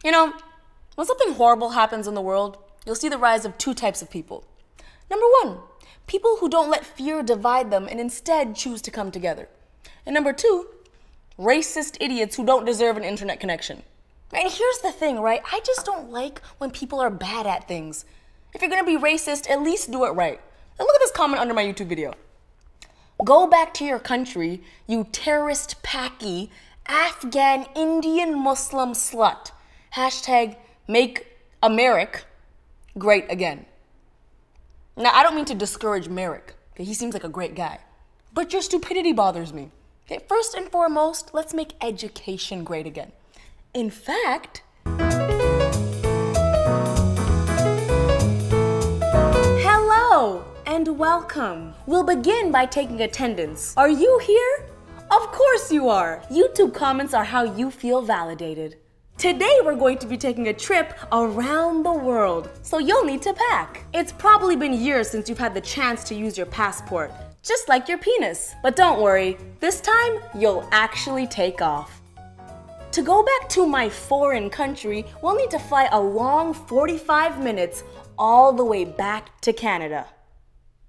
You know, when something horrible happens in the world, you'll see the rise of two types of people. Number one, people who don't let fear divide them and instead choose to come together. And number two, racist idiots who don't deserve an internet connection. And here's the thing, right? I just don't like when people are bad at things. If you're gonna be racist, at least do it right. And look at this comment under my YouTube video. Go back to your country, you terrorist Paki, Afghan Indian Muslim slut. Hashtag make America great again. Now, I don't mean to discourage Merrick. Okay, he seems like a great guy. But your stupidity bothers me. Okay, first and foremost, let's make education great again. In fact, hello and welcome. We'll begin by taking attendance. Are you here? Of course you are. YouTube comments are how you feel validated. Today we're going to be taking a trip around the world, so you'll need to pack. It's probably been years since you've had the chance to use your passport, just like your penis. But don't worry, this time you'll actually take off. To go back to my foreign country, we'll need to fly a long 45 minutes all the way back to Canada.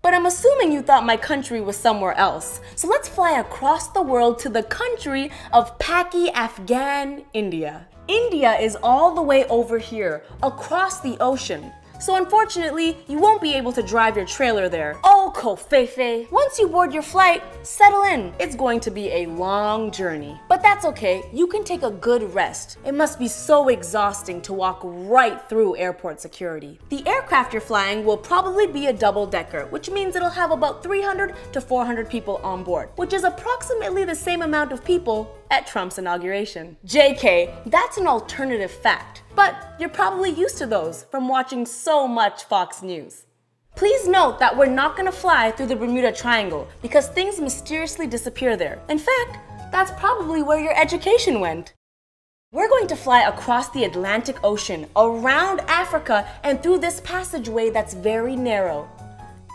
But I'm assuming you thought my country was somewhere else. So let's fly across the world to the country of Paki, Afghan, India. India is all the way over here, across the ocean. So unfortunately, you won't be able to drive your trailer there. Oh, Kofefe. Once you board your flight, settle in. It's going to be a long journey. But that's okay, you can take a good rest. It must be so exhausting to walk right through airport security. The aircraft you're flying will probably be a double-decker, which means it'll have about 300 to 400 people on board, which is approximately the same amount of people at Trump's inauguration. JK, that's an alternative fact. But you're probably used to those from watching so much Fox News. Please note that we're not gonna fly through the Bermuda Triangle because things mysteriously disappear there. In fact, that's probably where your education went. We're going to fly across the Atlantic Ocean, around Africa, and through this passageway that's very narrow.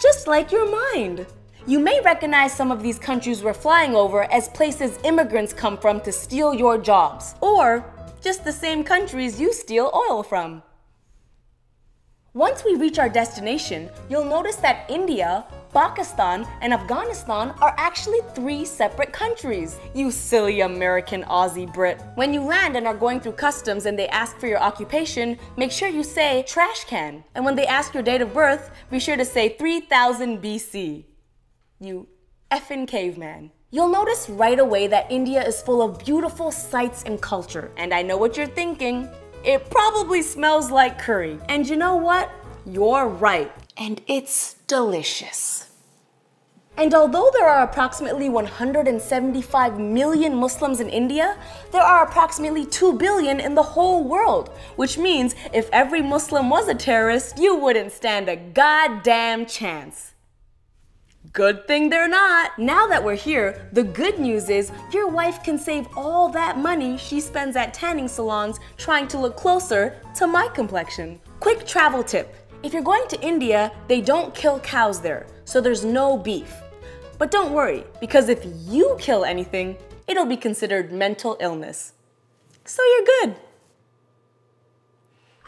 Just like your mind. You may recognize some of these countries we're flying over as places immigrants come from to steal your jobs, or just the same countries you steal oil from. Once we reach our destination, you'll notice that India, Pakistan, and Afghanistan are actually 3 separate countries. You silly American Aussie Brit. When you land and are going through customs and they ask for your occupation, make sure you say trash can. And when they ask your date of birth, be sure to say 3000 BC. You effing caveman. You'll notice right away that India is full of beautiful sights and culture. And I know what you're thinking. It probably smells like curry. And you know what? You're right. And it's delicious. And although there are approximately 175 million Muslims in India, there are approximately 2 billion in the whole world. Which means if every Muslim was a terrorist, you wouldn't stand a goddamn chance. Good thing they're not. Now that we're here, the good news is your wife can save all that money she spends at tanning salons trying to look closer to my complexion. Quick travel tip. If you're going to India, they don't kill cows there, so there's no beef. But don't worry, because if you kill anything, it'll be considered mental illness. So you're good.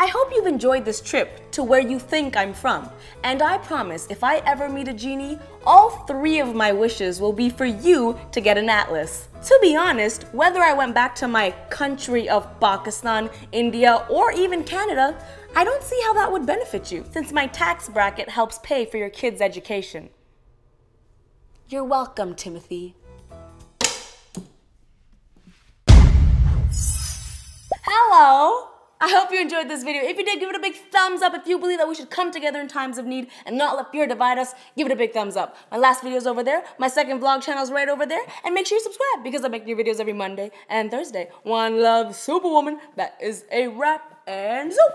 I hope you've enjoyed this trip to where you think I'm from, and I promise if I ever meet a genie, all 3 of my wishes will be for you to get an atlas. To be honest, whether I went back to my country of Pakistan, India, or even Canada, I don't see how that would benefit you, since my tax bracket helps pay for your kids' education. You're welcome, Timothy. Hello! I hope you enjoyed this video. If you did, give it a big thumbs up. If you believe that we should come together in times of need and not let fear divide us, give it a big thumbs up. My last video is over there. My second vlog channel is right over there. And make sure you subscribe because I make new videos every Monday and Thursday. One love, Superwoman. That is a wrap and zoop.